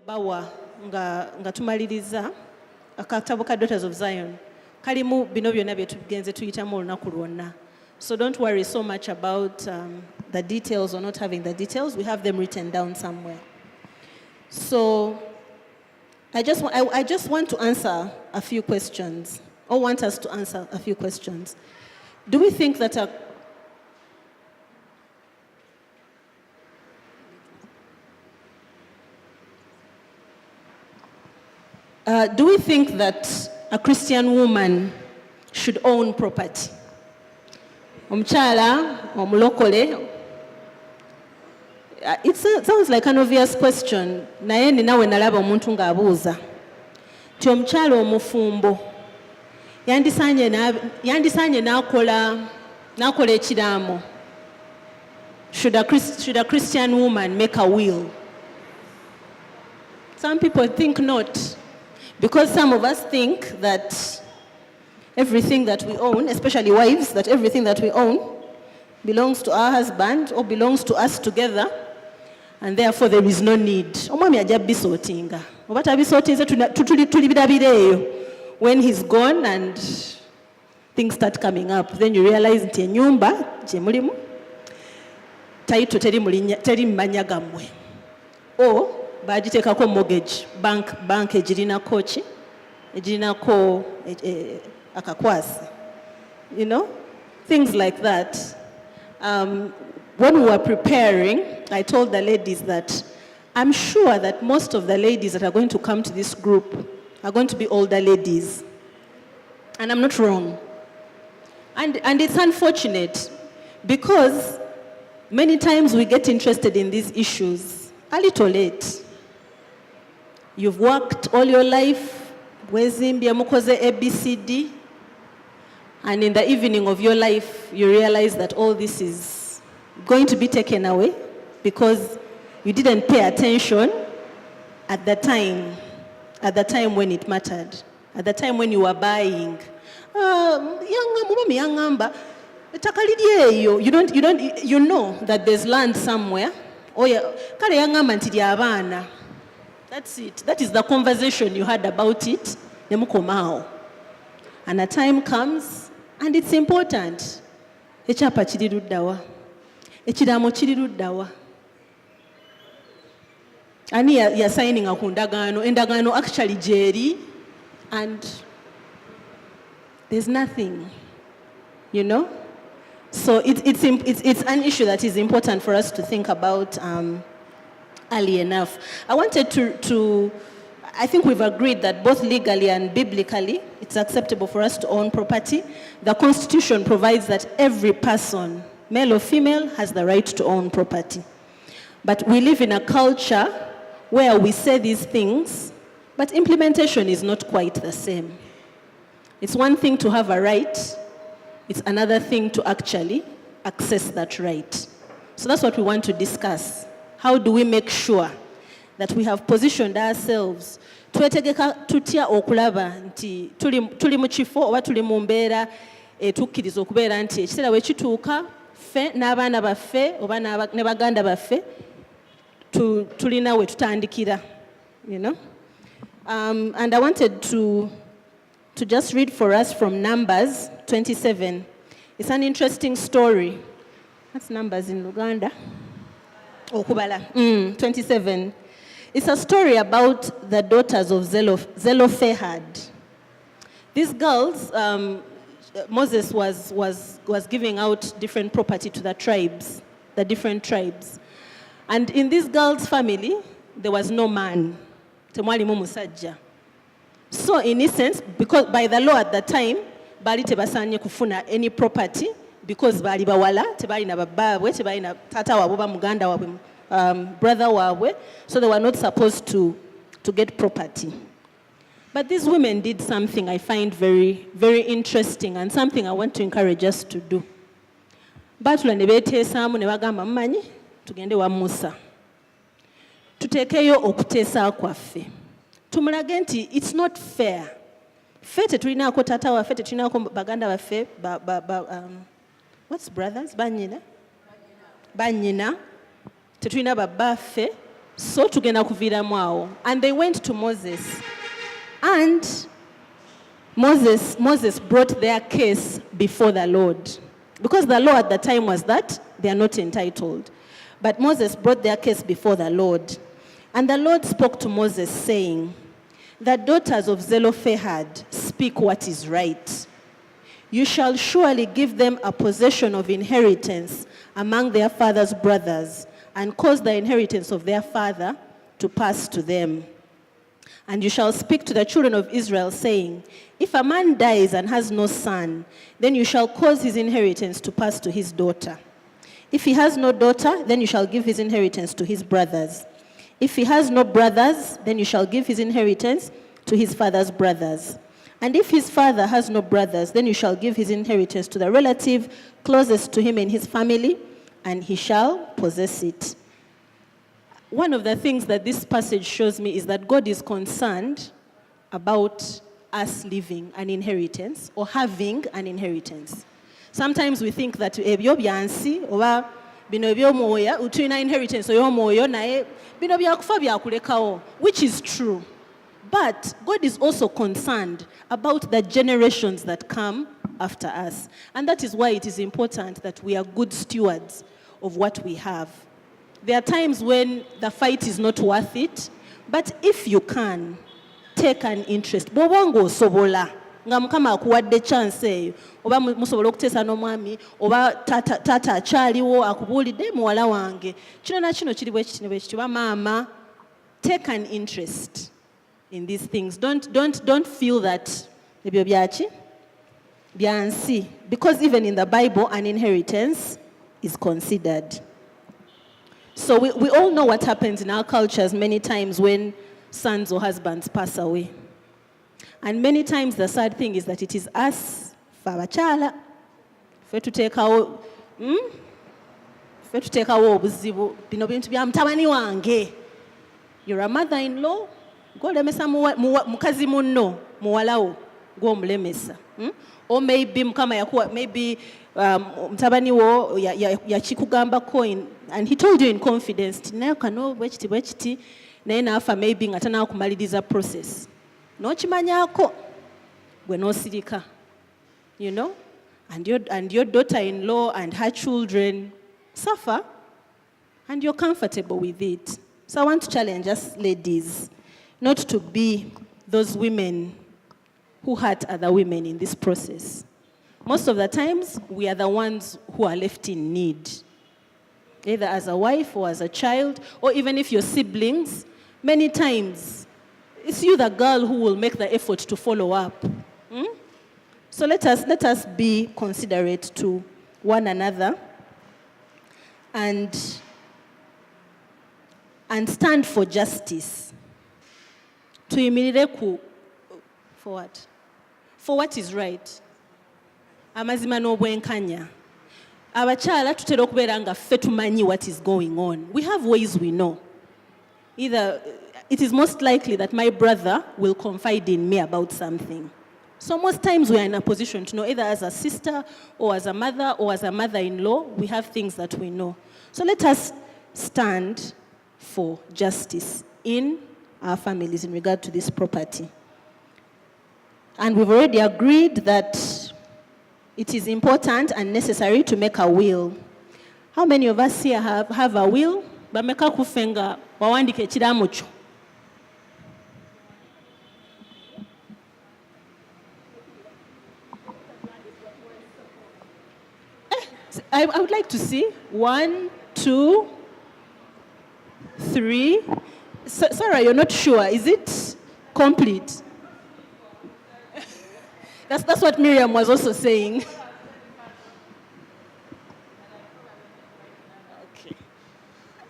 bawa nga tumaliriza akatabo ka Daughters of Zion kalimu bino byonna bye tugenze tuyitamu olunaku lwonna. So don't worry so much about the details or not having the details. We have them written down somewhere. So I just want to answer a few questions, or want us to answer a few questions. Do we think that do we think that a Christian woman should own property? Omuchala, omulokole. It sounds like an obvious question. Naye ninawe nalaba omuntu ng'abuuza. Ti omuchala omufumbo yandisanye n'akola ekiraamo. Should a Christian woman make a will? Some people think not. Because some of us think that everything that we own, especially wives, that everything that we own belongs to our husband or belongs to us together, and therefore there is no need. When he's gone and things start coming up, then you realize nti enyumba gye mulimu taito teri mmanya gammwe. Or bagiteekako mortgage, bank egirinako ki egirinako akakwasi, you know, things like that. When we were preparing, I told the ladies that I'm sure that most of the ladies that are going to come to this group are going to be older ladies, and I'm not wrong. And it's unfortunate because many times we get interested in these issues a little late. You've worked all your life, wezimbya mukoze ABCD, and in the evening of your life, you realize that all this is going to be taken away because you didn't pay attention at the time when it mattered, at the time when you were buying. You know that there's land somewhere. Oh yeah, that's it. That is the conversation you had about it. And a time comes, and it's important. Echapa chiriruddawa. Echiramo chiriruddawa. Ani ya signing a kundagano, endagano actually jeri, and there's nothing, you know? So it's an issue that is important for us to think about early enough. I wanted I think we've agreed that both legally and biblically, it's acceptable for us to own property. The Constitution provides that every person, male or female, has the right to own property. But we live in a culture where we say these things, but implementation is not quite the same. It's one thing to have a right, it's another thing to actually access that right. So that's what we want to discuss. How do we make sure that we have positioned ourselves twetegeka tutya okulaba nti tuli mu kifo oba tuli mu mbeera etukkiriza okubeera nti ekiseera we kituuka ffe n'abaana baffe oba ne baganda baffe tulina we tutandikira, you know. And I wanted to just read for us from Numbers 27. It's an interesting story. That's Numbers in Luganda. Okubala. 27. It's a story about the daughters of Zelophehad. These girls, Moses was giving out different property to the tribes, the different tribes. And in this girl's family, there was no man. Temwalimu musajja. So in essence, because by the law at the time, bali tebasanye kufuna any property because bali bawala, tebali na bababwe, tebali na tata wabwe ba muganda wabwe, brother wabwe, so they were not supposed to get property. But these women did something I find very, very interesting and something I want to encourage us to do. Batula ne beteesaamu ne bagamba mmanyi tugende wa Musa. Tuteekeyo okuteesa kwaffe. Tumulage nti it's not fair. Ffe tetulinaako tata waffe, tetulinaako baganda baffe, what's brothers? Banyina. Tetulina babbaffe So tugenda kuviiramu awo. And they went to Moses. And Moses brought their case before the Lord. Because the law at the time was that they are not entitled. But Moses brought their case before the Lord. And the Lord spoke to Moses, saying, "The daughters of Zelophehad speak what is right. You shall surely give them a possession of inheritance among their father's brothers, and cause the inheritance of their father to pass to them. And you shall speak to the children of Israel, saying, if a man dies and has no son, then you shall cause his inheritance to pass to his daughter. If he has no daughter, then you shall give his inheritance to his brothers. If he has no brothers, then you shall give his inheritance to his father's brothers. And if his father has no brothers, then you shall give his inheritance to the relative closest to him in his family, and he shall possess it." One of the things that this passage shows me is that God is concerned about us living an inheritance or having an inheritance. Sometimes we think that ebyo byansi oba bino eby'omwoyo utulina inheritance ey'omwoyo naye bino byakufa byakulekawo, which is true. But God is also concerned about the generations that come after us. And that is why it is important that we are good stewards of what we have. There are times when the fight is not worth it, but if you can, take an interest. Bw'oba ng'osobola nga Mukama akuwadde chance eyo, oba musobola okuteesa n'omwami, oba taata akyaliwo akubuulidde muwala wange kino na kino kiri bwe kiti ne bwe kiti, oba maama, take an interest in these things. Don't feel that ebyo byaki byansi, because even in the Bible an inheritance is considered. So we all know what happens in our cultures many times when sons or husbands pass away. And many times the sad thing is that it is us, fe abakyala, fe tuteekawo obuzibu, bino bintu bya mutabani wange. You're a mother-in-law, gw'olemesa mukazi munno, muwalawo, gw'omulemesa. Or maybe Mukama yakuwa, maybe mutabani wo yakikugambako and he told you in confidence, naye kano bwekiti, naye naafa maybe nga tanaakumaliriza process. N'okimanyako gwe n'osirika, you know, and your daughter-in-law and her children suffer, and you're comfortable with it. So I want to challenge us ladies not to be those women who hurt other women in this process. Most of the times, we are the ones who are left in need, either as a wife or as a child, or even if you're siblings. Many times, it's you, the girl, who will make the effort to follow up. So let us be considerate to one another and stand for justice. Tuyimirire for what? For what is right. Amazima n'obwenkanya. Abakyala tutera okubeera nga ffe tumanyi what is going on. We have ways we know. Either it is most likely that my brother will confide in me about something. So most times we are in a position to know, either as a sister or as a mother or as a mother-in-law, we have things that we know. So let us stand for justice in our families in regard to this property. And we've already agreed that it is important and necessary to make a will. How many of us here have a will? Bameka kufenga wawandike ekiraamo kyo. I would like to see 1, 2, 3. Sarah, you're not sure. Is it complete? That's what Miriam was also saying. Okay.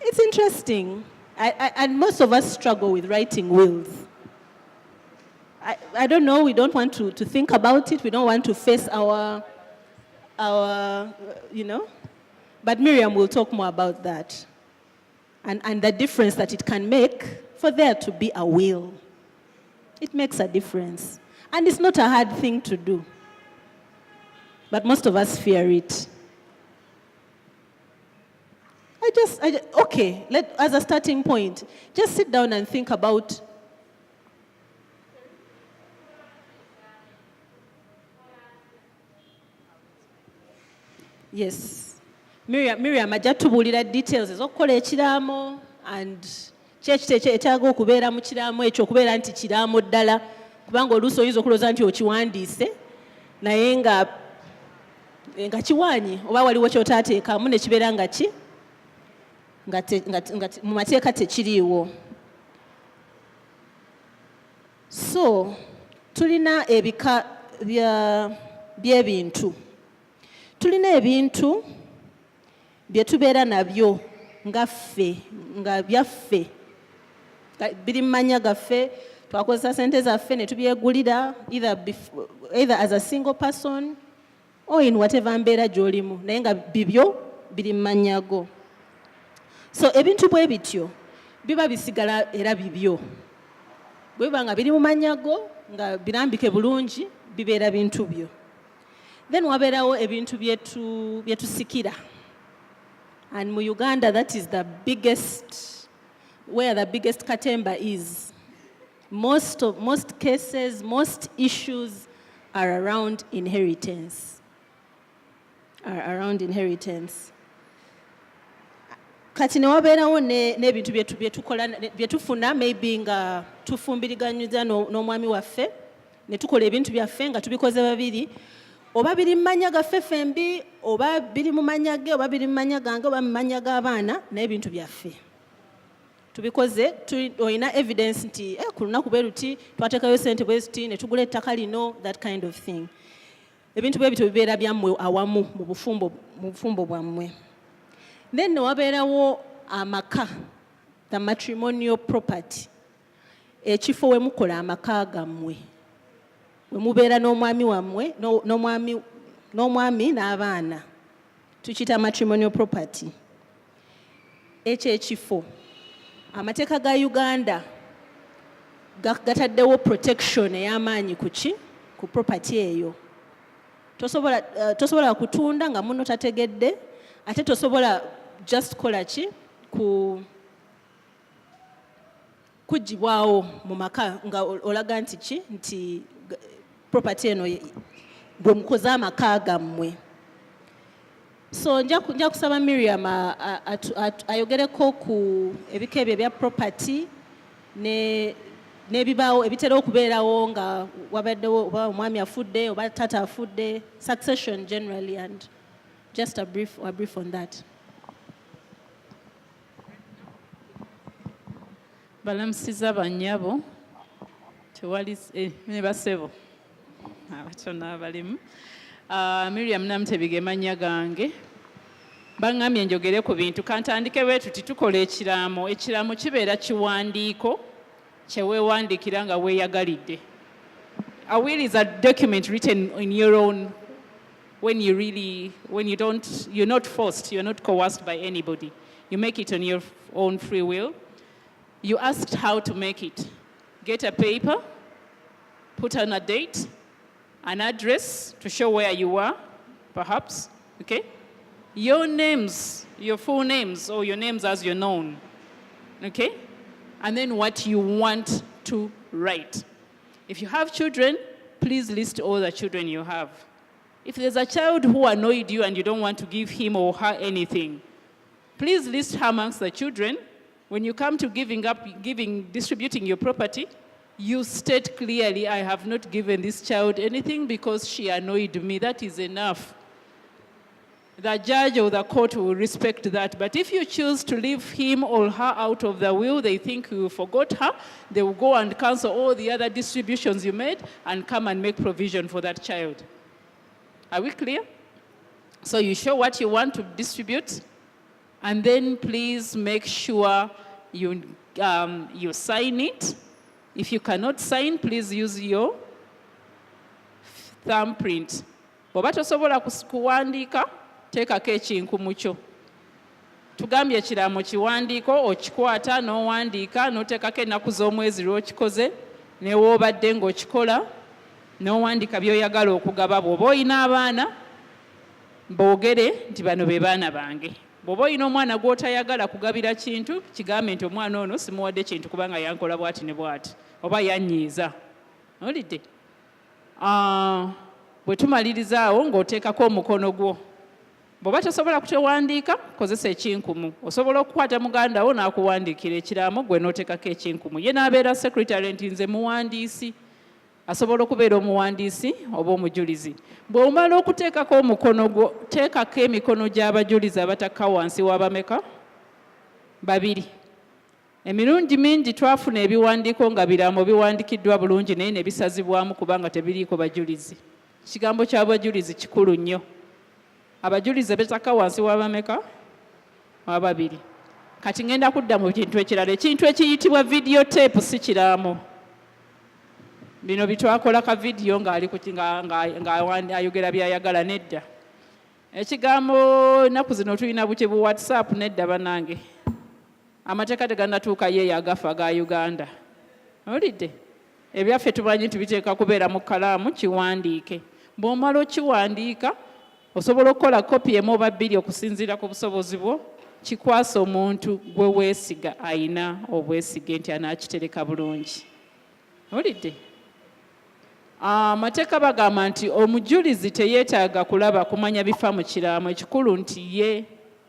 It's interesting. And most of us struggle with writing wills. I don't know, we don't want to think about it. We don't want to face our, you know. But Miriam will talk more about that. And the difference that it can make for there to be a will. It makes a difference. And it's not a hard thing to do. But most of us fear it. Okay, as a starting point, just sit down and think about. Yes. Miriam ajja tubuulira details ez'okukola ekiraamo and kyekito ekyetaaga okubeera mu kiraamo ekyo okubeera nti kiraamo ddala kubanga oluusi oyinza okulowooza nti okiwandiise naye nga kiwaanyi oba waliwo ky'otaateekamu ne kibeera nga mu mateeka tekiriiwo. So tulina ebika by'ebintu. Tulina ebintu bye tubeera nabyo nga byaffe biri mu mannya gaffe, twakozesa sente zaffe ne tubyegulira either as a single person or in whatever mbeera gy'olimu naye nga bibyo biri mu mannya go. So ebintu bwe bityo biba bisigala era bibyo. Bwe biba nga biri mu mannya go nga birambike bulungi bibeera bintu byo. Then wabeerawo ebintu byetusikira. And mu Uganda, that is where the biggest katemba is. Most cases, most issues are around inheritance. Kati ne wabeerawo n'ebintu byetufuna maybe nga tufumbiriganyiza n'omwami waffe ne tukola ebintu byaffe nga tubikoze babiri. Oba biri mu mannya gaffe fembi, oba biri mu mannya ge, oba biri mu mannya gange, oba mu mannya g'abaana, naye bintu byaffe. Tubikoze, olina evidence nti ku lunaku bwe luti twateekayo ssente bwe ziti ne tugula ettaka lino, that kind of thing. Ebintu bwe bityo bibeera byammwe awamu mu bufumbo bwammwe. Then ne wabeerawo amaka, the matrimonial property. Ekifo we mukola amaka gammwe. We mubeera n'omwami wammwe n'omwami n'abaana tukiyita matrimonial property. Ekyo ekifo amateeka ga Uganda gataddewo protection ey'amaanyi ku property eyo. Tosobola kutunda nga muno tategedde ate tosobola just kola ki kugibwawo mu maka nga olaga nti property eno bwe mukoze amaka gammwe. So nja kusaba Miriam ayogereko ku ebika ebyo ebya property n'ebibaawo ebitera okubeerawo nga wabaddewo oba omwami afudde oba taata afudde, succession generally, and just a brief on that. Balamusiza bannyabo tewali ne basebo abatona abalimu. Miriam Namtebige mannya gange. Bangambye njogere ku bintu kantandike bwe tuti tukola ekiraamo. Ekiraamo kibeera kiwandiiko kye weewandiikira nga weeyagalidde. A will is a document written in your own you're not forced, you're not coerced by anybody. You make it on your own free will. You asked how to make it. Get a paper, put on a date, an address to show where you are, perhaps, okay? Your names, your full names, or your names as you're known, okay? And then what you want to write. If you have children, please list all the children you have. If there's a child who annoyed you and you don't want to give him or her anything, please list her amongst the children. When you come to distributing your property, you state clearly, I have not given this child anything because she annoyed me. That is enough. The judge or the court will respect that. But if you choose to leave him or her out of the will, they think you forgot her, they will go and cancel all the other distributions you made and come and make provision for that child. Are we clear? So you show what you want to distribute, and then please make sure you sign it. If you cannot sign, please use your thumbprint. Bw'oba tosobola kuwandiika, teekako ekinku mu kyo. Tugambye ekiraamo kiwandiiko, okikwata n'owandiika, n'oteekako ennaku z'omwezi lw'okikoze, ne w'obadde ng'okikola, n'owandiika by'oyagala okugaba. Bw'oba olina abaana, boogere nti bano be baana bange. bw'oba olina omwana gw'otayagala kugabira kintu kigambe nti omwana ono simuwadde kintu kubanga yankola bwati ne bwati oba yanyiiza. Olidde? Bwe tumalirizaawo ng'oteekako omukono gwo. Bw'oba tosobola kutewandiika kozesa ekinkumu. Osobola okukwata muganda wo n'akuwandiikira ekiraamo gwe n'oteekako ekinkumu. Ye n'abeera secretary nti nze muwandiisi. Asobola okubeera omuwandiisi oba omujulizi. Bw'omala okuteekako omukono gwo, teekako emikono gy'abajulizi abatakka wansi w'abameka? 2. Emirundi mingi twafuna ebiwandiiko nga biraamo biwandikiddwa bulungi naye ne bisazibwamu kubanga tebiriiko bajulizi. Kigambo ky'abajulizi kikulu nnyo. Abajulizi batakka wansi w'abameka? 2. Kati ngenda kudda mu kintu ekirala. Ekintu ekiyitibwa video tape si kiraamo. Bino bitwakola ka video ng'ayogera byayagala nedda. Ekigambo ennaku zino tulina buki bu WhatsApp nedda bannange. Amateeka tegannatuuka ye agafa ga Uganda. Olidde? Ebyaffe tumanyi tubiteeka kubeera mu kkalaamu kiwandiike. Bw'omala okiwandiika osobola okukola kopi emu oba 2 okusinziira ku busobozi bwo, kikwasa omuntu gwe weesiga ayina obwesige nti anaakitereka bulungi. Olidde? Amateeka bagamba nti omujulizi teyeetaaga kulaba kumanya bifa mu kiraamo. Ekikulu nti ye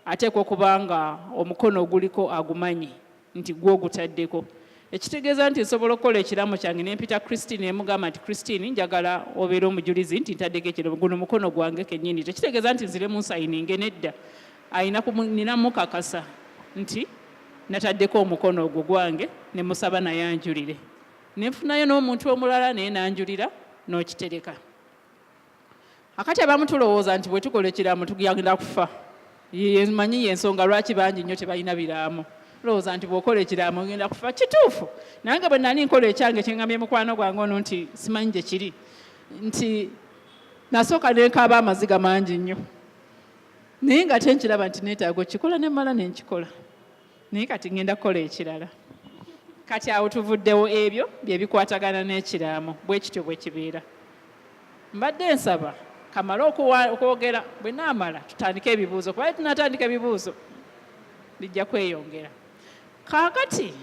ateekwa okuba nga omukono oguliko agumanyi nti gwe ogutaddeko. Ekitegeeza nti nsobola okukola ekiraamo kyange ne mpita Christine ne mugamba nti Christine njagala obeera omujulizi nti ntaddeko ekiraamo guno mukono gwange kennyini. Tekitegeeza nti nzire mu nsayininge nedda. Nina mukakasa nti nataddeko omukono ogwo gwange ne musaba naye anjulire. Ne nfunayo n'omuntu omulala naye n'anjulira n'okitereka. Akati abamu tulowooza nti bwe tukola ekiraamo tugenda kufa. Manyi y'ensonga lwaki bangi nnyo tebalina biraamo. Tulowooza nti bw'okola ekiraamo ogenda kufa. Kituufu. Nange bwe nali nkola ekyange kyengambye mukwano gwange ono nti simanyi gye kiri. Nti nasooka ne nkaaba amaziga mangi nnyo. Naye nga tenkiraba nti neetaaga okikola ne mmala ne nkikola. Naye kati ngenda kukola ekirala. Kati awo tuvuddewo ebyo bye bikwatagana n'ekiraamo. Bwe kityo bwe kibeera. Mbadde nsaba kamala okwogera bwe naamala tutandike ebibuuzo. Kuba tunatandika ebibuuzo bijja kweyongera. Kaakati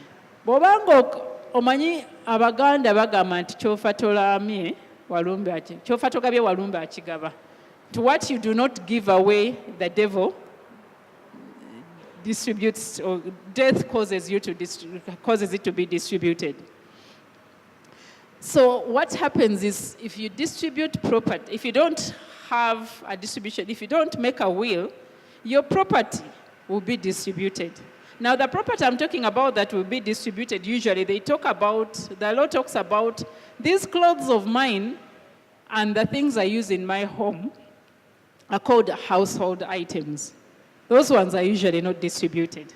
bw'obanga omanyi Abaganda bagamba nti kyofa tolamye walumbe kyofa togabye walumbe akigaba. To what you do not give away, the devil distributes, or death causes it to be distributed. So what happens is if you distribute property, if you don't have a distribution, if you don't make a will, your property will be distributed. Now the property I'm talking about that will be distributed, usually the law talks about these clothes of mine and the things I use in my home are called household items. Those ones are usually not distributed.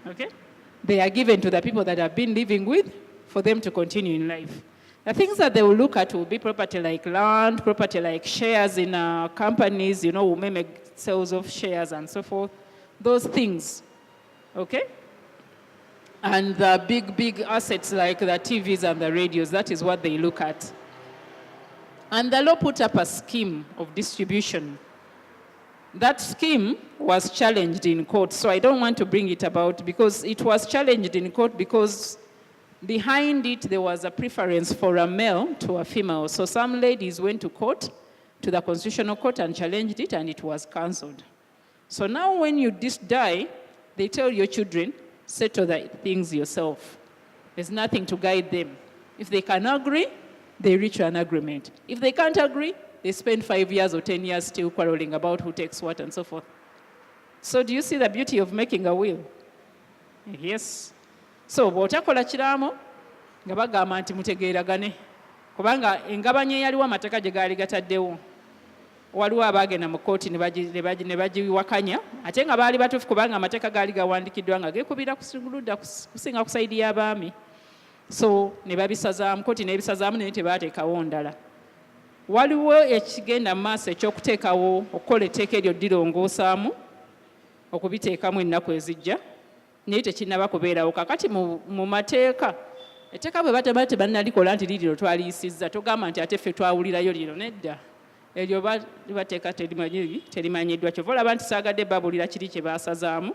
Okay? They are given to the people that have been living with for them to continue in life. The things that they will look at will be property like land, property like shares in companies, who may make sales of shares and so forth. Those things. Okay? And the big assets like the TVs and the radios, that is what they look at. And the law put up a scheme of distribution. That scheme was challenged in court, so I don't want to bring it about because it was challenged in court because behind it there was a preference for a male to a female. So some ladies went to court, to the Constitutional Court, and challenged it, and it was cancelled. So now when you die, they tell your children, settle the things yourself. There's nothing to guide them. If they can agree, they reach an agreement. If they can't agree, they spend 5 years or 10 years still quarreling about who takes what and so forth. So do you see the beauty of making a will? Yes. So bw'otakola kiraamo nga bagamba nti mutegeeragane kubanga engabanya eyaliwo amateeka gye gaali gataddewo waliwo abaagenda mu kkooti ne bagiwakanya ate nga baali batuufu kubanga amateeka gaali gawandikiddwa nga geekubira kuludda kusinga ku sayidi y'abaami. So ne babisazaamu, kkooti n'ebisazaamu naye tebaateekawo ndala. Waliwo ekigenda mu maaso ekyokuteekawo okukola etteeka eryo ddirongoosaamu okubiteekamu ennaku ezijja naye tekinnaba kubeerawo. Kakati mu mateeka etteeka bwe bataba tebannalikola nti liiriro twaliyisizza togamba nti ate ffe twawulirayo liro nedda. eryo bateeka terimanyiddwa. Kyova olaba nti saagadde baabulira kiri kye baasazaamu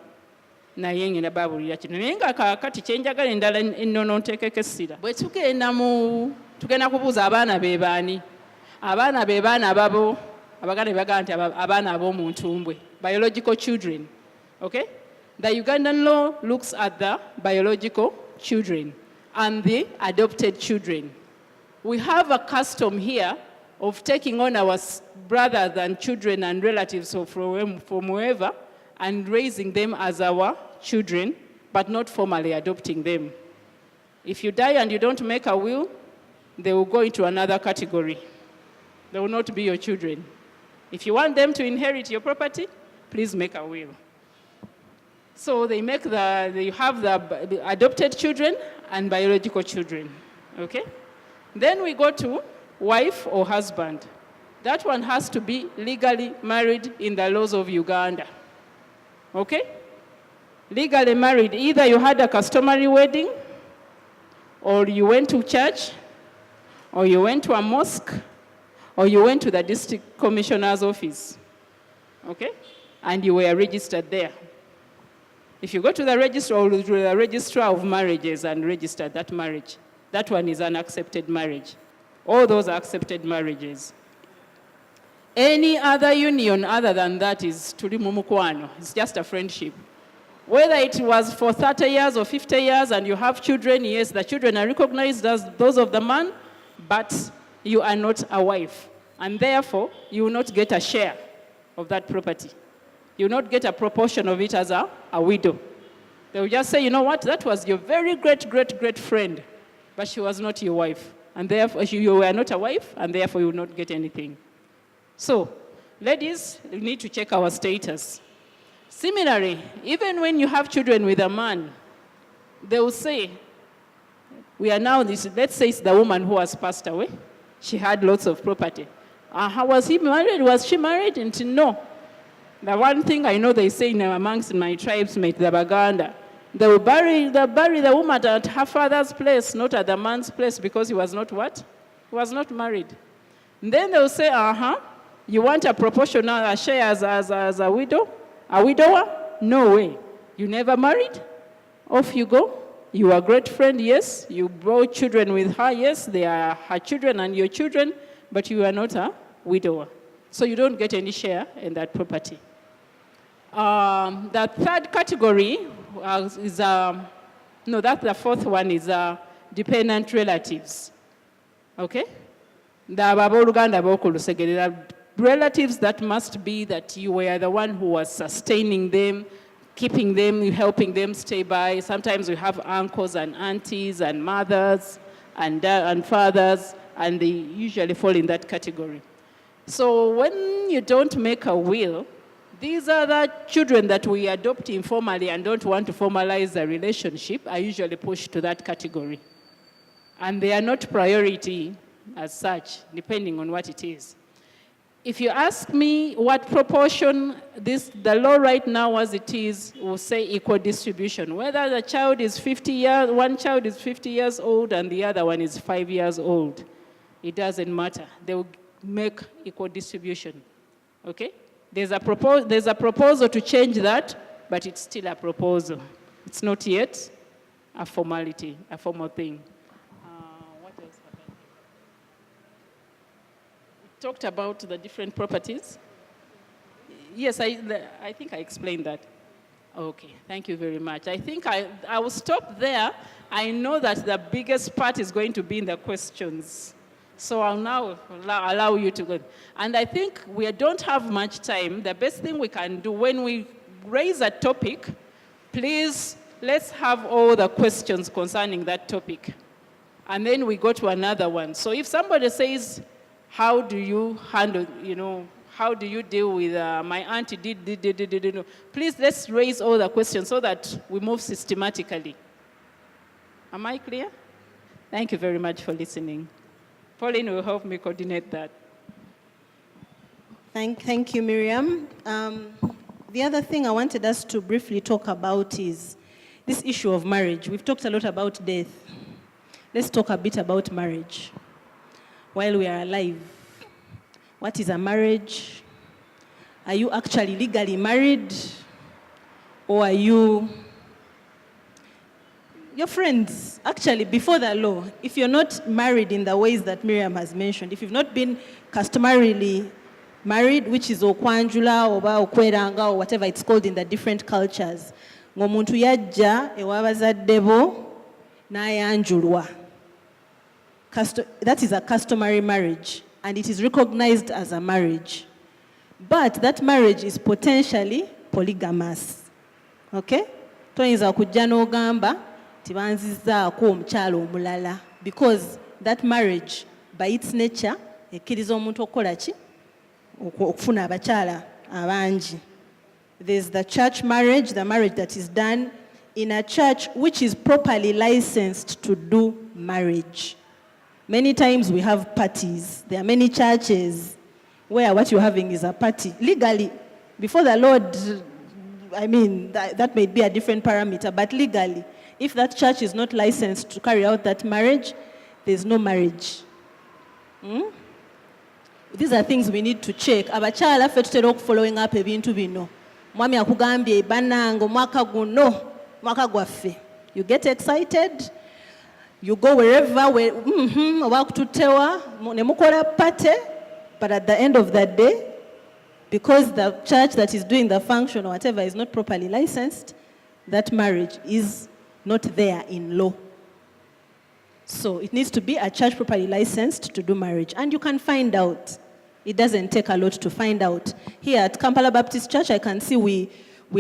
naye ngenda baabulira kino. Naye nga kaakati kye njagala endala ennono nteekeko essira. Bwe tugenda kubuuza abaana be baani? Abaana be baana ababo Abaganda bagamba nti abaana ab'omu ntumbwe, biological children. Okay? The Ugandan law looks at the biological children and the adopted children. We have a custom here of taking on our brothers and children and relatives from wherever and raising them as our children, but not formally adopting them. If you die and you don't make a will, they will go into another category. They will not be your children. If you want them to inherit your property, please make a will. So you have the adopted children and biological children, okay? Then we go to wife or husband. That one has to be legally married in the laws of Uganda, okay? Legally married, either you had a customary wedding, or you went to church, or you went to a mosque, or you went to the district commissioner's office, okay? And you were registered there. If you go to the registrar or to the registrar of marriages and register that marriage, that one is an accepted marriage. All those are accepted marriages. Any other union other than that is tuli mu mukwano. It's just a friendship. Whether it was for 30 years or 50 years and you have children, yes, the children are recognized as those of the man, but you are not a wife. And therefore, you will not get a share of that property. You will not get a proportion of it as a widow. They will just say, you know what, that was your very great friend, but she was not your wife. And therefore, you were not a wife, and therefore you will not get anything. So, ladies, we need to check our status. Similarly, even when you have children with a man, they will say, we are now this, let's say it's the woman who has passed away. She had lots of property. How was he married? Was she married? And no. The one thing I know they say amongst my tribesmates, the Baganda, they will bury the woman at her father's place, not at the man's place, because he was not what? He was not married. And then they will say, you want a proportional share as a widow? A widower? No way. You never married? Off you go. You are a great friend, yes. You brought children with her, yes. They are her children and your children, but you are not a widower. So you don't get any share in that property. The third category is, that's the fourth one, is dependent relatives. Okay? The relatives that must be that you were the one who was sustaining them, keeping them, helping them stay by. Sometimes we have uncles and aunties and mothers and fathers, and they usually fall in that category. So when you don't make a will, these are the children that we adopt informally and don't want to formalize the relationship are usually pushed to that category. And they are not priority as such, depending on what it is. If you ask me what proportion the law right now as it is will say equal distribution, whether the child is 50 years, one child is 50 years old and the other one is 5 years old, it doesn't matter. They will make equal distribution, okay? There's a proposal to change that, but it's still a proposal. It's not yet a formality, a formal thing. What else happened? We talked about the different properties. Yes, I think I explained that. Okay, thank you very much. I think I will stop there. I know that the biggest part is going to be in the questions. So I'll now allow you to go. And I think we don't have much time. The best thing we can do when we raise a topic, please, let's have all the questions concerning that topic. And then we go to another one. So if somebody says, how do you handle, how do you deal with my auntie did, please let's raise all the questions so that we move systematically. Am I clear? Thank you very much for listening. Pauline will help me coordinate that. Thank you, Miriam. The other thing I wanted us to briefly talk about is this issue of marriage. We've talked a lot about death. Let's talk a bit about marriage while we are alive. What is a marriage? Are you actually legally married? Or are you your friends? Actually, before the law, if you're not married in the ways that Miriam has mentioned, if you've not been customarily married, which is okwanjula, oba okweranga, or whatever it's called in the different cultures, ng'omuntu yajja ewabazadde bo n'ayanjulwa. That is a customary marriage, and it is recognized as a marriage. But that marriage is potentially polygamous. Okay? Toyinza kujja n'ogamba tibanzizaako omukyala omulala, because that marriage, by its nature, ekkiriza omuntu okukola ki? Okufuna abakyala abangi. There's the church marriage, the marriage that is done in a church which is properly licensed to do marriage. Many times we have parties. There are many churches where what you're having is a party. Legally, before the Lord, I mean, that may be a different parameter, but legally, if that church is not licensed to carry out that marriage, there's no marriage. These are things we need to check. Abakyala ffe tutera okufollowing up ebintu bino. Mwami akugambye bannange omwaka guno, mwaka gwaffe. You get excited, you go wherever, oba kututewa, ne mukola party, but at the end of that day, because the church that is doing the function or whatever is not properly licensed, that marriage is not there in law. So it needs to be a church properly licensed to do marriage. And you can find out. It doesn't take a lot to find out. Here at Kampala Baptist Church, I can see we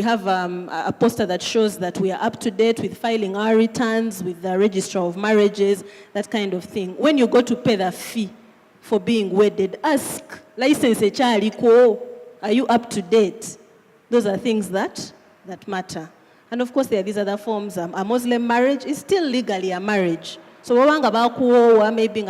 have a poster that shows that we are up to date with filing our returns, with the Register of Marriages, that kind of thing. When you go to pay the fee for being wedded, ask, license ekyaliko, are you up to date? Those are things that matter. And of course, there are these other forms. A Muslim marriage is still legally a marriage. So wabanga bakuwowa, maybe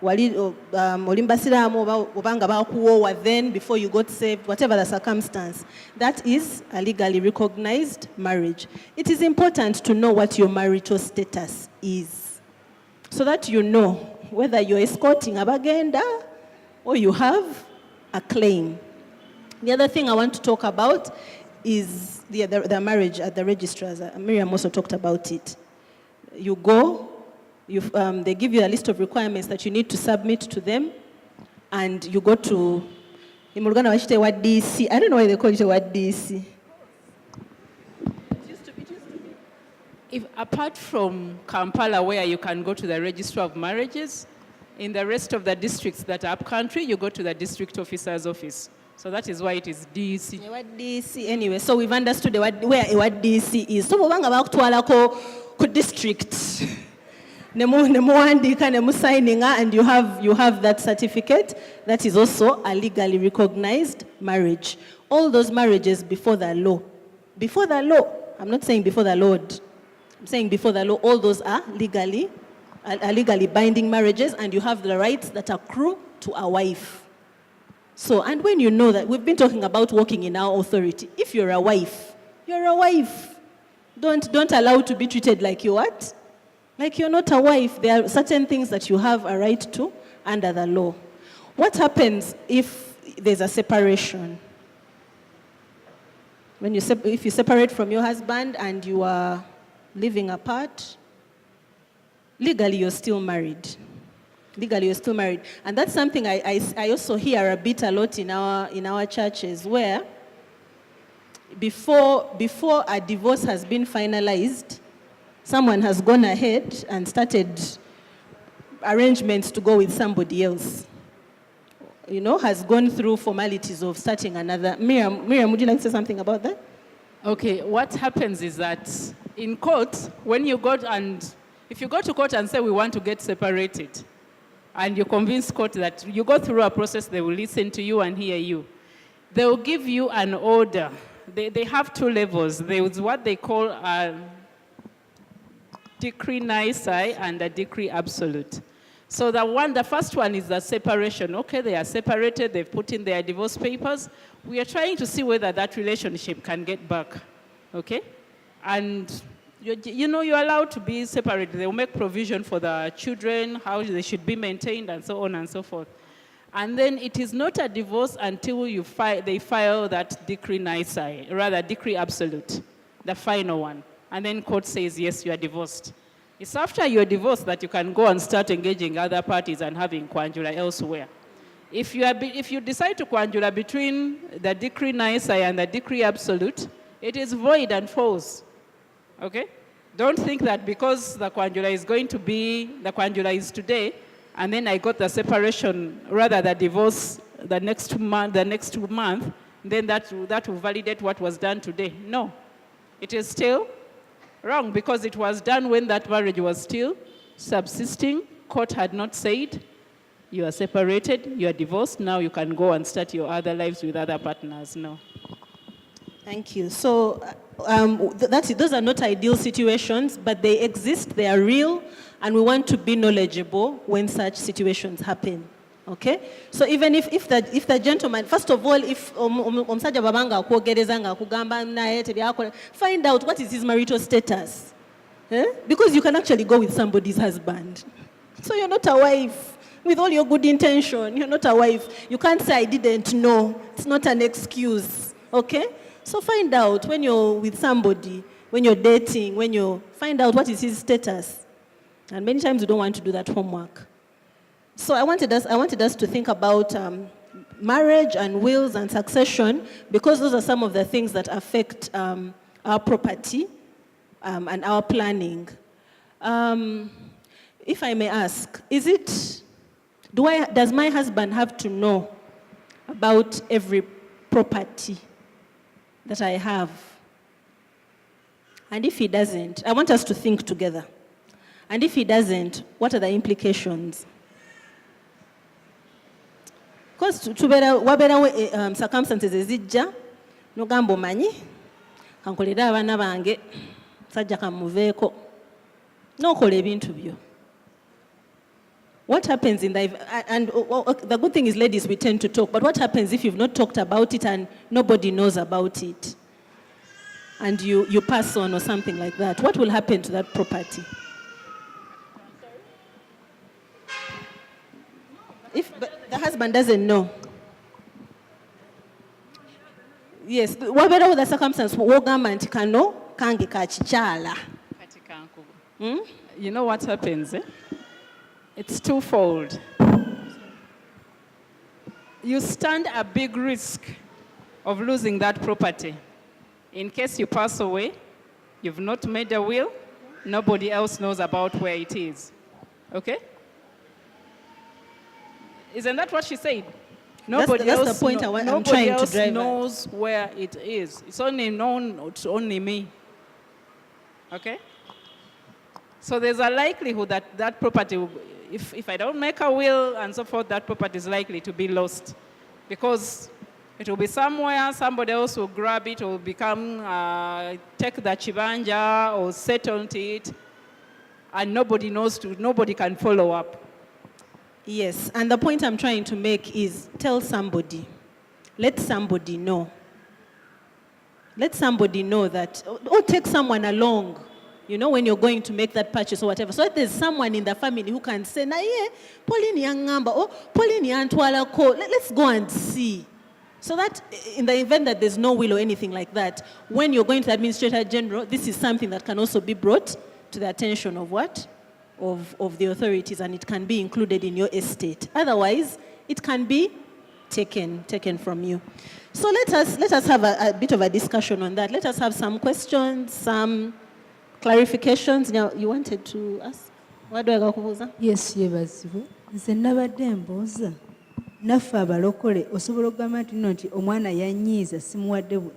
wali olimbasiramu, wabanga bakuwowa then before you got saved, whatever the circumstance, that is a legally recognized marriage. It is important to know what your marital status is, so that you know whether you're escorting abagenda or you have a claim. The other thing I want to talk about is the marriage at the registrars. Miriam also talked about it. You go, they give you a list of requirements that you need to submit to them, and you go to Imurugana washite wa DC. I don't know why they call it what DC. It used to be. If apart from Kampala, where you can go to the Register of Marriages, in the rest of the districts that are upcountry, you go to the district officer's office. So that is why it is DC. What DC anyway? So we've understood where what DC is. So wabanga bakutwalako ku district. Nemuandika nemusigninga, and you have that certificate. That is also a legally recognized marriage. All those marriages before the law. Before the law. I'm not saying before the Lord. I'm saying before the law. All those are legally binding marriages, and you have the rights that accrue to a wife. So, and when you know that, we've been talking about walking in our authority. If you're a wife, you're a wife. Don't allow to be treated like you what? Like you're not a wife. There are certain things that you have a right to under the law. What happens if there's a separation? If you separate from your husband and you are living apart, legally you're still married. Legally, you're still married. And that's something I also hear a lot in our churches, where before a divorce has been finalized, someone has gone ahead and started arrangements to go with somebody else. Has gone through formalities of starting another. Miriam, would you like to say something about that? Okay, what happens is that in court, if you go to court and say we want to get separated, and you convince court that you go through a process, they will listen to you and hear you. They will give you an order. They have two levels. There is what they call a decree nisi and a decree absolute. So the first one is the separation. Okay, they are separated, they've put in their divorce papers. We are trying to see whether that relationship can get back. Okay? And you're allowed to be separated. They will make provision for the children, how they should be maintained, and so on and so forth. And then it is not a divorce until they file that decree nisi, rather decree absolute, the final one. And then court says, yes, you are divorced. It's after you're divorced that you can go and start engaging other parties and having kwanjula elsewhere. If you decide to kwanjula between the decree nisi and the decree absolute, it is void and false. Okay? Don't think that because the kwanjula is going to be, the kwanjula is today, and then I got the separation, rather the divorce the next 2 months, then that will validate what was done today. No. It is still wrong because it was done when that marriage was still subsisting. Court had not said, you are separated, you are divorced, now you can go and start your other lives with other partners. No. Thank you. So those are not ideal situations, but they exist, they are real, and we want to be knowledgeable when such situations happen. Okay? So even if the gentleman, first of all, if omusajja babanga akwogereza nga akugamba naye tebyakola, find out what is his marital status. Because you can actually go with somebody's husband. So you're not a wife. With all your good intention, you're not a wife. You can't say, I didn't know. It's not an excuse. Okay? So find out when you're with somebody, when you're dating, find out what is his status. And many times we don't want to do that homework. So I wanted us to think about marriage and wills and succession, because those are some of the things that affect our property and our planning. If I may ask, does my husband have to know about every property that I have? And if he doesn't, I want us to think together. And if he doesn't, what are the implications? Because wabeerawo circumstances ezijja nogamba omanyi kankolera abaana bange sajja kamuveeko n'okola ebintu byo. What happens the good thing is, ladies, we tend to talk, but what happens if you've not talked about it and nobody knows about it and you pass on or something like that? What will happen to that property? If the husband doesn't know. Yes, whatever the circumstance, wogamba nti kano kange ka kikyala. You know what happens? It's twofold. You stand a big risk of losing that property. In case you pass away, you've not made a will, nobody else knows about where it is. Okay? Isn't that what she said? Nobody that's else, the point I'm trying to drive knows where it is. It's only known to only me. Okay? So there's a likelihood that that property, if I don't make a will and so forth, that property is likely to be lost. Because it will be somewhere, somebody else will grab it, or become, take the chibanja or settle on it, and nobody can follow up. Yes, and the point I'm trying to make is tell somebody. Let somebody know. Let somebody know that, or take someone along, when you're going to make that purchase or whatever. So that there's someone in the family who can say, Pauline yangamba, or Pauline yantwala ko, let's go and see. So that in the event that there's no will or anything like that, when you're going to the Administrator General, this is something that can also be brought to the attention of what? Of the authorities, and it can be included in your estate. Otherwise, it can be taken from you. So let us have a bit of a discussion on that. Let us have some questions, some clarifications. Now, you wanted to ask? What do I go? Yes, yebazibu. Nze nabadde mbooza. Naffe abalokole osobola okugamba nti omwana yanyiiza simuwadde bwe.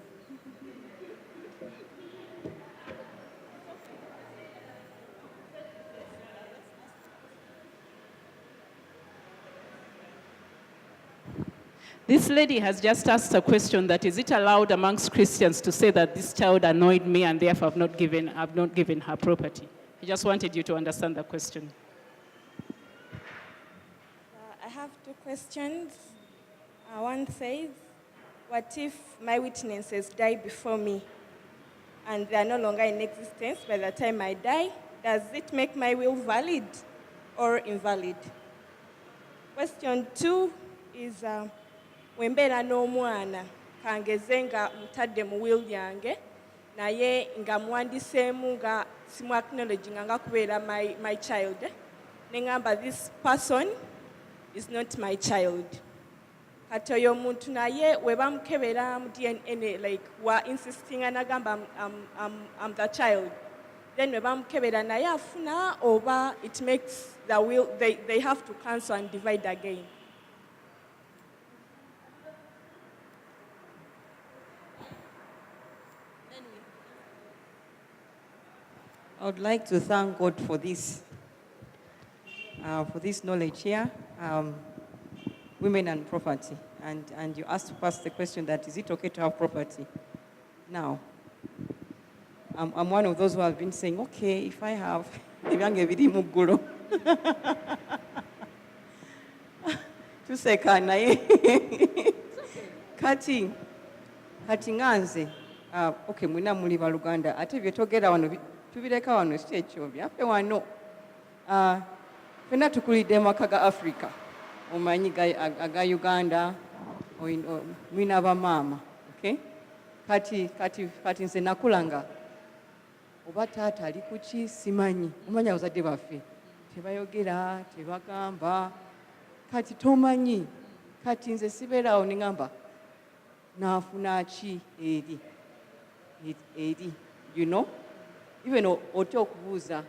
This lady has just asked a question that, is it allowed amongst Christians to say that this child annoyed me and therefore I've not given her property? I just wanted you to understand the question. I have two questions. One says, what if my witnesses die before me and they are no longer in existence by the time I die? Does it make my will valid or invalid? Question two is we mbeera n'omwana kangeze nga mutadde mu will yange naye nga muwandiseemu nga simu acknowledge nga kubeera my child ne ngamba this person is not my child. Kati oyo omuntu naye we bamukebera mu DNA like wa insisting anagamba I'm the child. Then we bamukebera naye afuna oba it makes the will they have to cancel and divide again. I would like to thank God for this knowledge here, women and property. And you asked first the question that, is it okay to have property? Now, I'm one of those who have been saying, okay, if I have, tuseka naye kati nganze okay mwina muli baluganda ate byetogera wano tubireka wano si ekyo byaffe wano fena tukulidde maka ga Africa omanyi aga Uganda mwina bamaama okay kati nze nakulanga oba taata ali kuki simanyi omanya abazadde baffe tebayogera tebagamba kati tomanyi kati nze sibeeraawo ne ngamba naafuna ki eri you know even otya okubuuza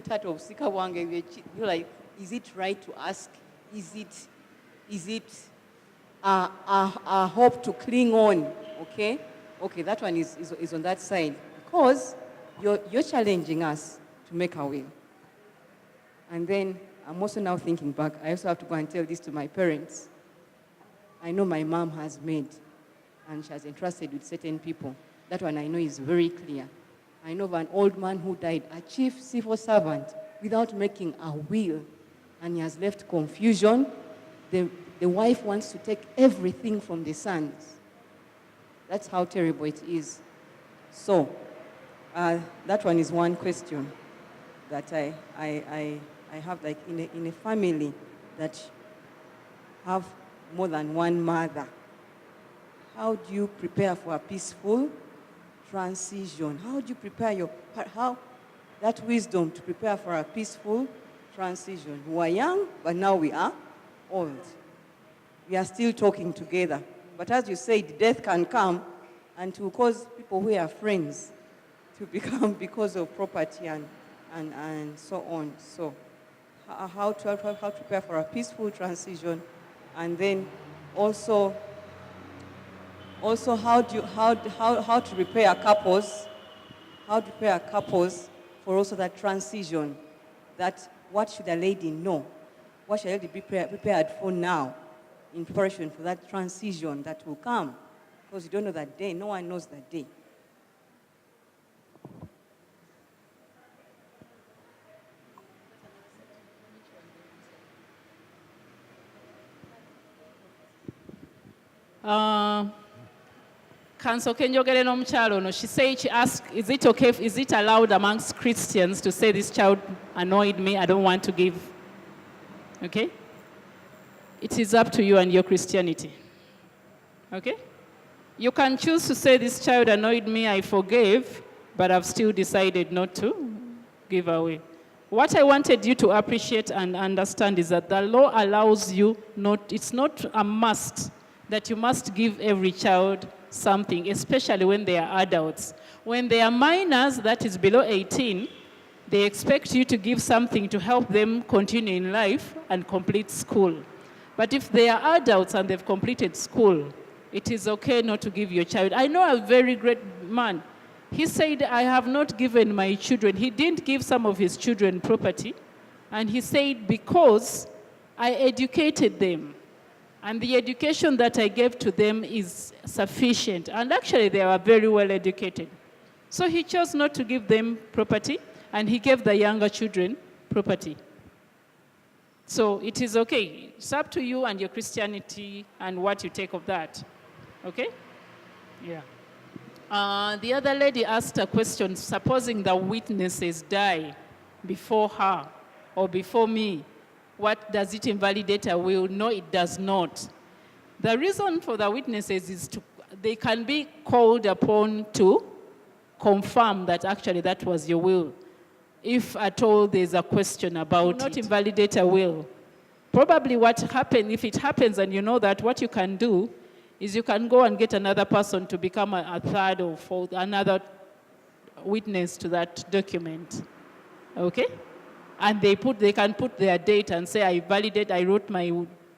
taata obusika bwange like is it right to ask is it a hope to cling on okay that one is on that side because you're challenging us to make our will. And then I'm also now thinking back, I also have to go and tell this to my parents. I know my mom has made, and she has entrusted with certain people. That one I know is very clear. I know of an old man who died, a chief civil servant, without making a will, and he has left confusion. The wife wants to take everything from the sons. That's how terrible it is. So, that one is one question that I have, like in a family that have more than one mother. How do you prepare for a peaceful transition? How do you prepare how that wisdom to prepare for a peaceful transition? We are young, but now we are old. We are still talking together. But as you said, death can come and to cause people who are friends to become because of property and so on. So how to prepare for a peaceful transition, and then also how to prepare couples for also that transition. That what should a lady know? What should a lady be prepared for now in preparation for that transition that will come? Because you don't know that day. No one knows that day. Council Kenjogere n'omukyalo ono, she asked, is it okay, is it allowed amongst Christians to say this child annoyed me, I don't want to give? Okay? It is up to you and your Christianity. Okay? You can choose to say this child annoyed me, I forgave, but I've still decided not to give away. What I wanted you to appreciate and understand is that the law allows you it's not a must that you must give every child something, especially when they are adults. When they are minors, that is below 18, they expect you to give something to help them continue in life and complete school. But if they are adults and they've completed school, it is okay not to give your child. I know a very great man. He said, I have not given my children. He didn't give some of his children property. And he said, because I educated them. And the education that I gave to them is sufficient. And actually, they are very well educated. So he chose not to give them property, and he gave the younger children property. So it is okay. It's up to you and your Christianity and what you take of that. Okay? Yeah. The other lady asked a question, supposing the witnesses die before her or before me, What does it invalidate a will? No, it does not. The reason for the witnesses is they can be called upon to confirm that actually that was your will. If at all there's a question about it. Not invalidate a will. Probably what happened, if it happens and you know that, what you can do is you can go and get another person to become a third or fourth, another witness to that document. Okay? And they can put their date and say,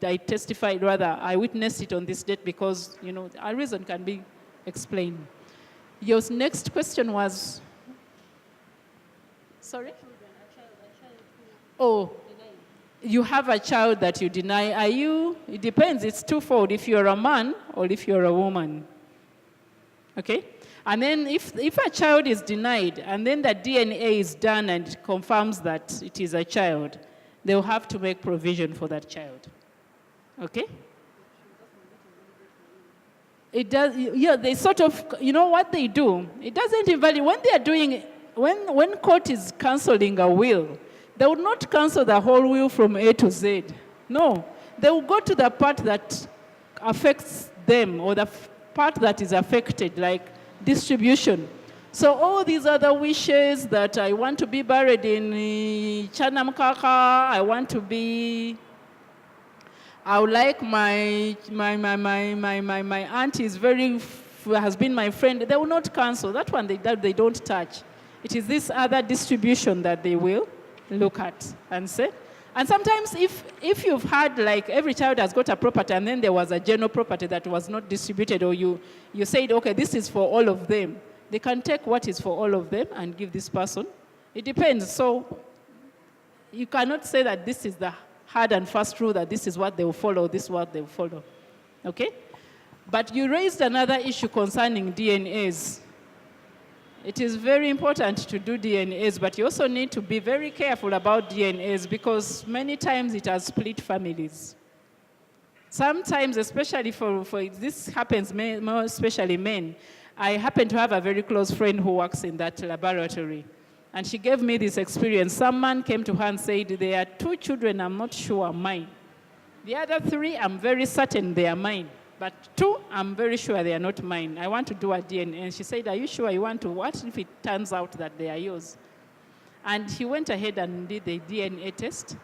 I testified rather, I witnessed it on this date because, a reason can be explained. Your next question was, sorry? Oh, you have a child that you deny. It depends, it's twofold, if you're a man or if you're a woman. Okay? And then if a child is denied and then the DNA is done and it confirms that it is a child, they'll have to make provision for that child. Okay? It does, they sort of, what they do, it doesn't invalidate, when they are doing, when court is cancelling a will, they will not cancel the whole will from A to Z. No, they will go to the part that affects them or the part that is affected, like distribution. So all these other wishes that I want to be buried in Chanamkaka, I would like my aunt has been my friend, they will not cancel. That one they don't touch. It is this other distribution that they will look at and say. And sometimes if you've had, like, every child has got a property and then there was a general property that was not distributed, or you said, okay, this is for all of them, they can take what is for all of them and give this person. It depends. So you cannot say that this is the hard and fast rule, that this is what they will follow, this is what they will follow. Okay? But you raised another issue concerning DNAs. It is very important to do DNAs, but you also need to be very careful about DNAs because many times it has split families. Sometimes, especially for this happens more especially men. I happen to have a very close friend who works in that laboratory. And she gave me this experience. Some man came to her and said, there are 2 children I'm not sure are mine. The other 3, I'm very certain they are mine. But 2, I'm very sure they are not mine. I want to do a DNA. And she said, are you sure you want to? What if it turns out that they are yours? And he went ahead and did the DNA test.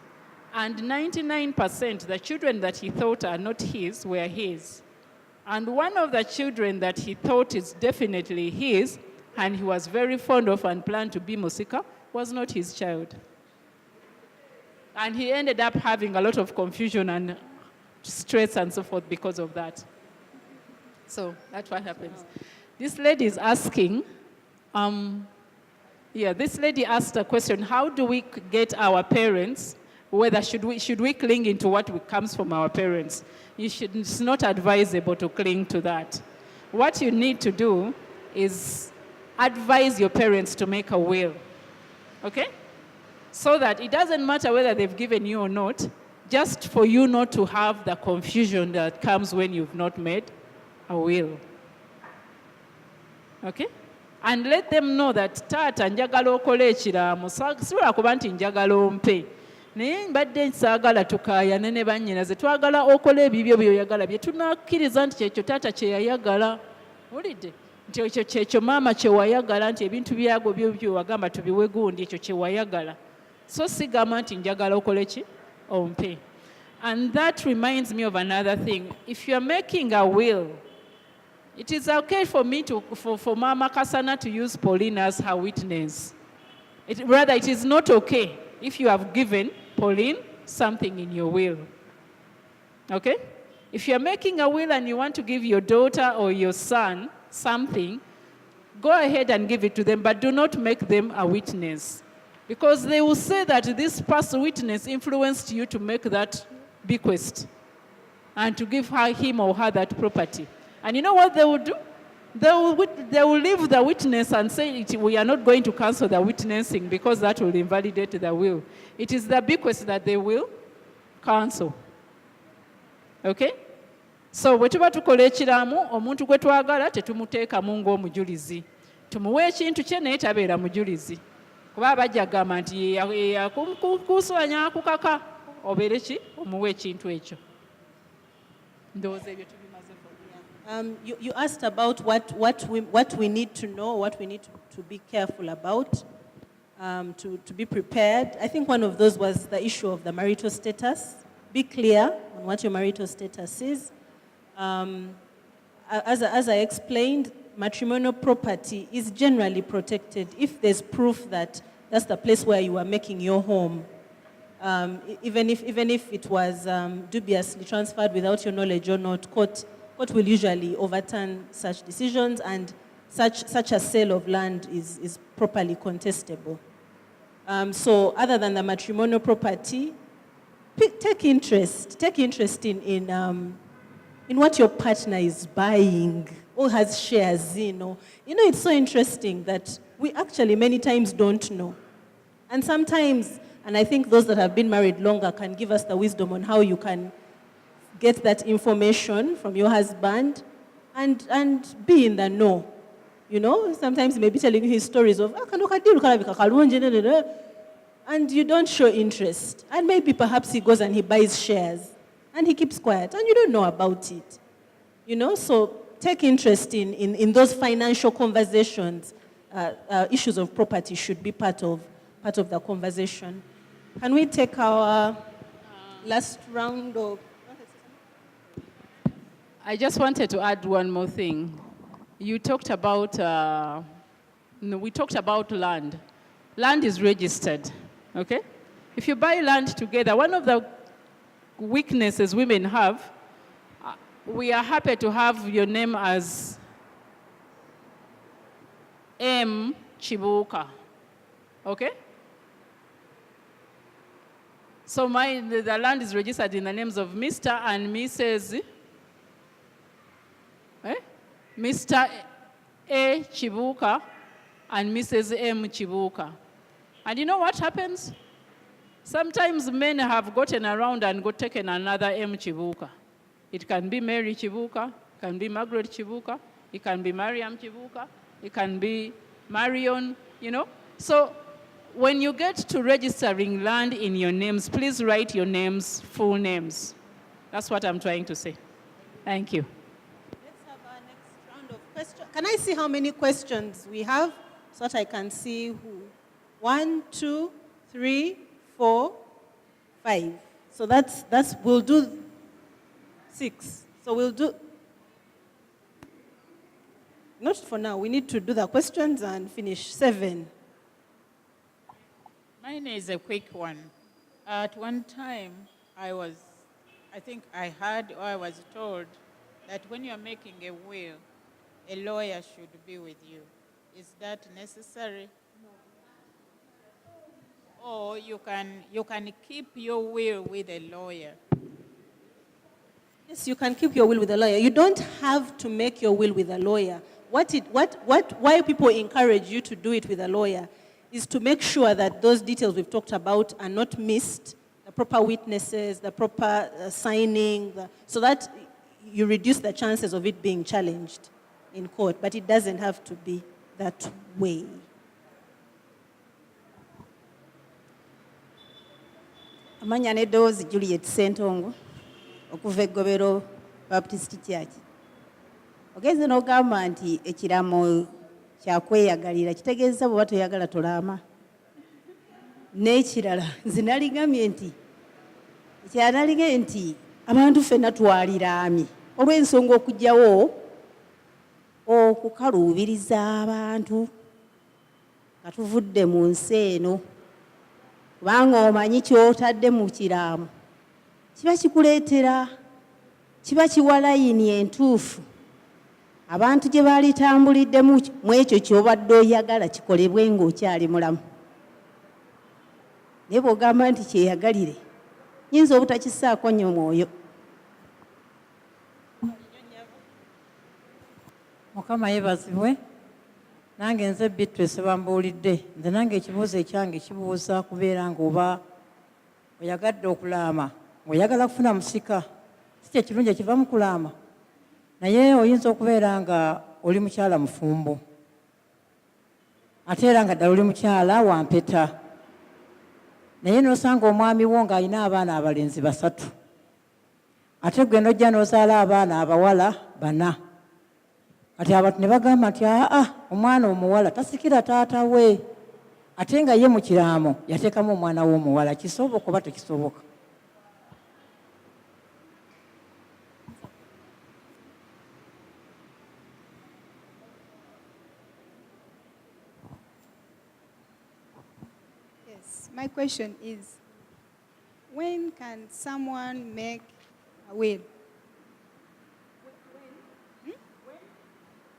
And 99%, the children that he thought are not his were his. And one of the children that he thought is definitely his, and he was very fond of and planned to be Musika, was not his child. And he ended up having a lot of confusion and stress and so forth because of that. So that's what happens. This lady is asking, this lady asked a question, how do we get our parents, whether should we cling into what comes from our parents? It's not advisable to cling to that. What you need to do is advise your parents to make a will, okay? So that it doesn't matter whether they've given you or not, just for you not to have the confusion that comes when you've not made a will. Okay? And let them know that taata njagala okole ekiraamo, sisobola kuba nti njagala ompe. Naye mbadde nsaagala tukaayane ne bannyinaze, twagala okole ebibyo by'oyagala bye tunakkiriza nti kyekyo taata kye yayagala. Wulidde? Nti ekyo kyekyo maama kye wayagala, nti ebintu byago byo wagamba tubiwe gundi, ekyo kye wayagala. So sigamba nti njagala okole ki? Ompe. And that reminds me of another thing. If you're making a will, it is okay for me for Mama Kasana to use Pauline as her witness. Rather, it is not okay if you have given Pauline something in your will. Okay? If you're making a will and you want to give your daughter or your son something, go ahead and give it to them, but do not make them a witness. Because they will say that this past witness influenced you to make that bequest and to give him or her that property. And you know what they will do? They will leave the witness and say, we are not going to cancel the witnessing because that will invalidate the will. It is the bequest that they will cancel. Okay? So bwe tuba tukola ekiraamo, omuntu gwe twagala tetumuteekamu ng'omujulizi. Tumuwe ekintu kye naye tabeera mujulizi. Kuba abajja agamba nti yakukusanya akukaka. obeere ki omuwa ekintu ekyo. Ndowooza ebyo tubimazeeko. You asked about what we need to know, what we need to be careful about, to be prepared. I think one of those was the issue of the marital status. Be clear on what your marital status is. As I explained, matrimonial property is generally protected if there's proof that that's the place where you are making your home. Even if it was dubiously transferred without your knowledge or not, court will usually overturn such decisions, and such a sale of land is properly contestable. So other than the matrimonial property, take interest in what your partner is buying or has shares in. It's so interesting that we actually many times don't know. And sometimes, and I think those that have been married longer can give us the wisdom on how you can get that information from your husband and be in the know. Sometimes he may be telling you his stories of, and you don't show interest. And maybe perhaps he goes and he buys shares and he keeps quiet and you don't know about it. So take interest in those financial conversations. Issues of property should be part of the conversation. Can we take our last round of... I just wanted to add one more thing. You talked about, we talked about land. Land is registered, okay? If you buy land together, one of the weaknesses women have, we are happy to have your name as M. Chibuka, okay? So the land is registered in the names of Mr. and Mrs. Mr. A. Chibuka and Mrs. M. Chibuka. And you know what happens? Sometimes men have gotten around and taken another M. Chibuka. It can be Mary Chibuka, it can be Margaret Chibuka, it can be Mariam Chibuka, it can be Marion, So when you get to registering land in your names, please write your names, full names. That's what I'm trying to say. Thank you. Let's have our next round of questions. Can I see how many questions we have so that I can see who? 1, 2, 3, 4, 5. So we'll do 6. So we'll do, not for now, we need to do the questions and finish. 7. Mine is a quick one. At one time, I was told that when you're making a will, a lawyer should be with you. Is that necessary? No. Or you can keep your will with a lawyer? Yes, you can keep your will with a lawyer. You don't have to make your will with a lawyer. Why people encourage you to do it with a lawyer is to make sure that those details we've talked about are not missed, the proper witnesses, the proper signing, so that you reduce the chances of it being challenged in court. But it doesn't have to be that way. Amanya ne Dozi Juliet Sentongo, okuva Eggobero Baptist Church. Ogenze n'ogamba nti ekiramo kyakweyagalira kitegeeza bwe toyagala tolaama. N'ekirala nze naligambye nti kyanalige nti abantu ffenna twaliraamye olw'ensonga okujjawo okukaluubiriza abantu nga tuvudde mu nsi eno. Kubanga omanyi ky'otadde mu kiraamo kiba kikuleetera, kiba kiwa layini entuufu abantu gye baalitambuliddemu mu ekyo ky'obadde oyagala kikolebwe ng'okyali mulamu. Naye bw'ogamba nti kyeyagalire nyinza obutakisaako nnyo mwoyo. Mukama yeebazibwe. Nange nze Beatrice bambuulidde. Nze nange ekibuuzo ekyange kibuuza kubeera ng'oba oyagadde okulaama, ng'oyagala kufuna musika. Si kye kirungi ekiva mu kulaama. Naye oyinza okubeera nga oli mukyala mufumbo. Ate era nga ddala oli mukyala wampeta. naye n'osanga omwami wo ng'alina abaana abalenzi 3 ate gwe n'ojja n'ozaala abaana abawala 4 kati abantu ne bagamba nti omwana omuwala tasikira taata we ate nga ye mu kiraamo yateekamu omwana w'omuwala. Kisoboka oba tekisoboka? Yes, my question is, when can someone make a will?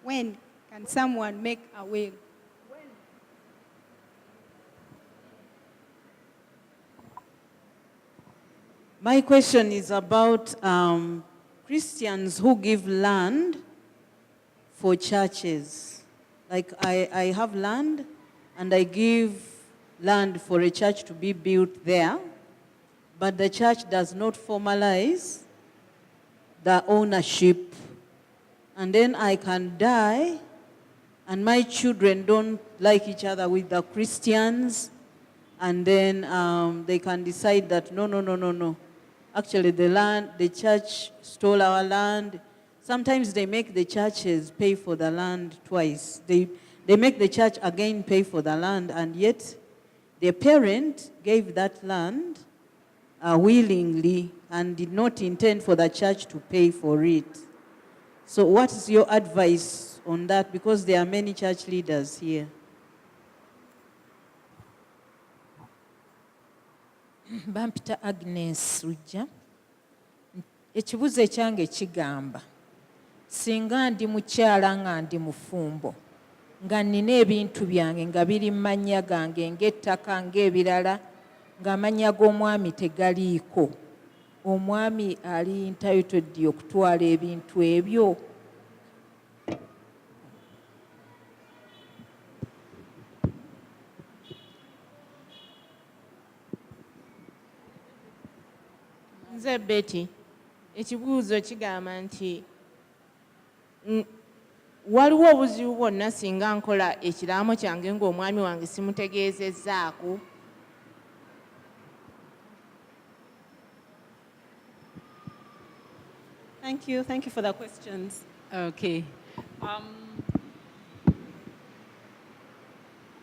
When can someone make a will? My question is about Christians who give land for churches. Like I have land and I give land for a church to be built there, but the church does not formalize the ownership. And then I can die and my children don't like each other with the Christians, and then they can decide that no. Actually, the church stole our land. Sometimes they make the churches pay for the land twice. They make the church again pay for the land, and yet their parent gave that land willingly and did not intend for the church to pay for it. So what is your advice on that? Because there are many church leaders here. Bampita Agnes Rujja. Ekibuzo ekyange kigamba, singa ndi mukyala nga ndi mufumbo nga nina ebintu byange nga biri mu mannya gange ng'ettaka ng'ebirala ng'amannya g'omwami tegaliiko, omwami ali entitled okutwala ebintu ebyo? Nze Betty, ekibuuzo kigamba nti waliwo obuzibu bwonna singa nkola ekiraamo kyange ng'omwami wange simutegeezezzaako? Thank you for the questions. Okay.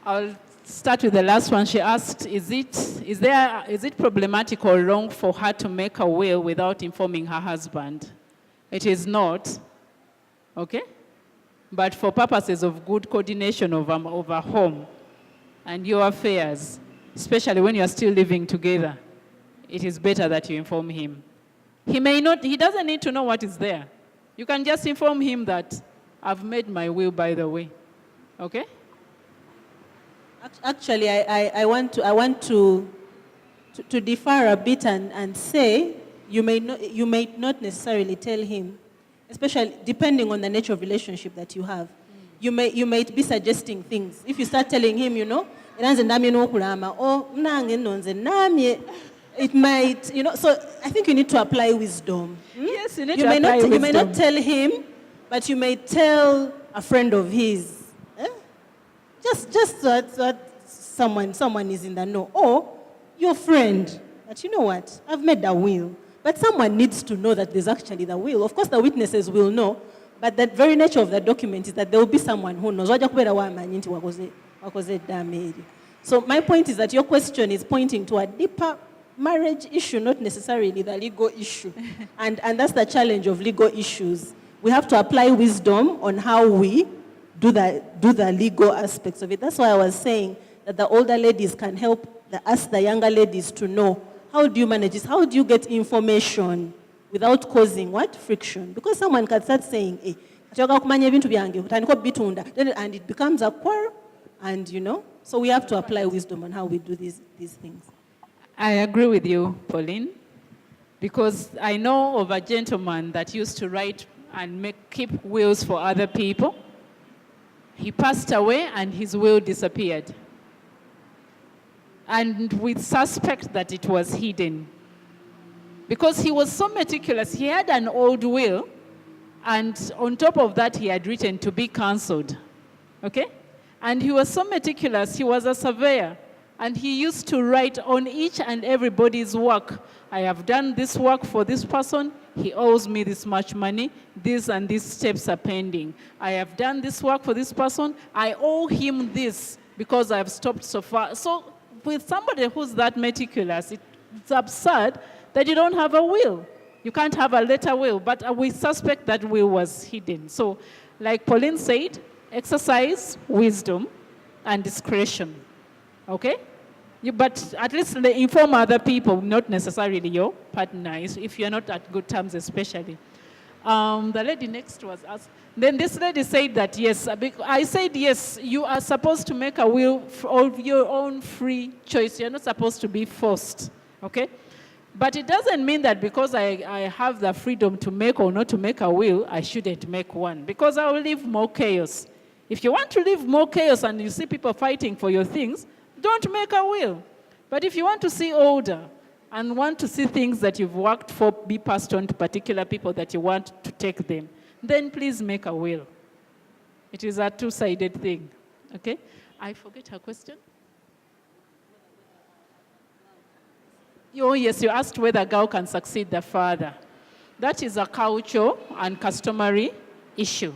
I'll start with the last one. She asked, is it problematic or wrong for her to make a will without informing her husband? It is not, okay? But for purposes of good coordination of a home and your affairs, especially when you are still living together, it is better that you inform him. He doesn't need to know what is there. You can just inform him that I've made my will, by the way, okay? Actually, I want to differ a bit and say you may not necessarily tell him, especially depending on the nature of relationship that you have. You might be suggesting things. If you start telling him, it might, so I think you need to apply wisdom. Yes, you need to apply wisdom. You may not tell him, but you may tell a friend of his. Just that someone is in the know. Or your friend, that you know what, I've made a will. But someone needs to know that there's actually the will. Of course, the witnesses will know, but the very nature of the document is that there will be someone who knows. So my point is that your question is pointing to a deeper marriage issue, not necessarily the legal issue. and that's the challenge of legal issues. We have to apply wisdom on how we do the legal aspects of it. That's why I was saying that the older ladies can help us, the younger ladies, to know how do you manage this? How do you get information without causing what? Friction. Because someone can start saying, and it becomes a quarrel, and so we have to apply wisdom on how we do these things. I agree with you, Pauline, because I know of a gentleman that used to write and keep wills for other people. He passed away and his will disappeared. And we suspect that it was hidden. Because he was so meticulous. He had an old will, and on top of that, he had written to be cancelled. Okay? And he was so meticulous. He was a surveyor. And he used to write on each and everybody's work. I have done this work for this person. He owes me this much money. These and these steps are pending. I have done this work for this person. I owe him this because I've stopped so far. So with somebody who's that meticulous, it's absurd that you don't have a will. You can't have a letter will, but we suspect that will was hidden. So like Pauline said, exercise wisdom and discretion. Okay? But at least inform other people, not necessarily your partner, if you're not at good terms especially. The lady next was asked. Then this lady said that, yes. I said, yes, you are supposed to make a will of your own free choice. You're not supposed to be forced. Okay? But it doesn't mean that because I have the freedom to make or not to make a will, I shouldn't make one. Because I will leave more chaos. If you want to leave more chaos and you see people fighting for your things, don't make a will. But if you want to see order and want to see things that you've worked for be passed on to particular people that you want to take them, then please make a will. It is a two-sided thing. Okay? I forget her question. Oh, yes, you asked whether a girl can succeed the father. That is a cultural and customary issue.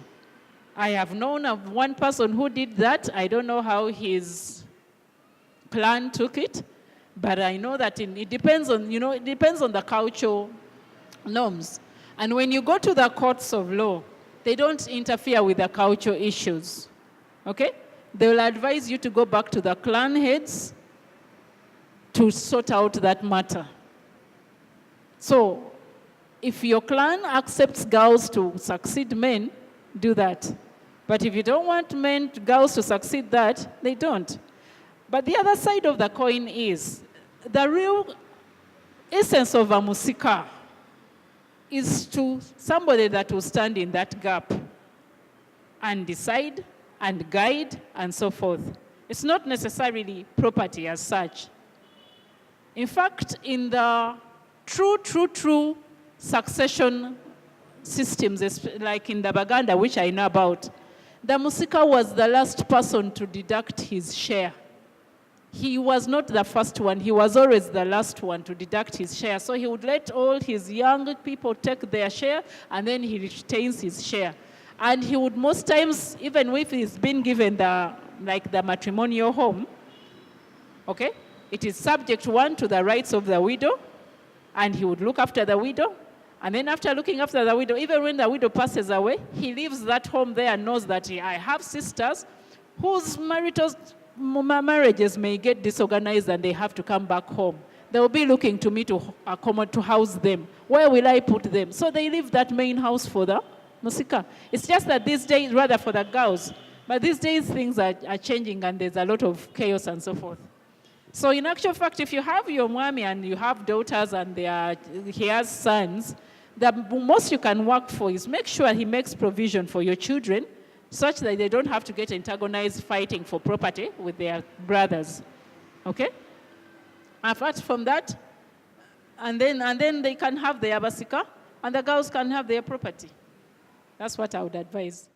I have known of one person who did that. I don't know how his clan took it, but I know that it depends on, it depends on the cultural norms. And when you go to the courts of law, they don't interfere with the cultural issues, okay? They will advise you to go back to the clan heads to sort out that matter. So if your clan accepts girls to succeed men, do that. But if you don't want girls to succeed that, they don't. But the other side of the coin is the real essence of a musika is to somebody that will stand in that gap and decide and guide and so forth. It's not necessarily property as such. In fact, in the true succession systems, like in the Baganda, which I know about, the musika was the last person to deduct his share. He was not the first one. He was always the last one to deduct his share. So he would let all his young people take their share, and then he retains his share. And he would most times, even if he's been given the matrimonial home, okay, it is subject, one, to the rights of the widow, and he would look after the widow. And then after looking after the widow, even when the widow passes away, he leaves that home there and knows that I have sisters whose marriages may get disorganized and they have to come back home. They will be looking to me to house them. Where will I put them? So they leave that main house for the musika. It's just that these days, rather for the girls, but these days things are changing and there's a lot of chaos and so forth. So in actual fact, if you have your mommy and you have daughters and he has sons, the most you can work for is make sure he makes provision for your children such that they don't have to get antagonized fighting for property with their brothers. Okay? Apart from that, and then they can have their basika, and the girls can have their property. That's what I would advise.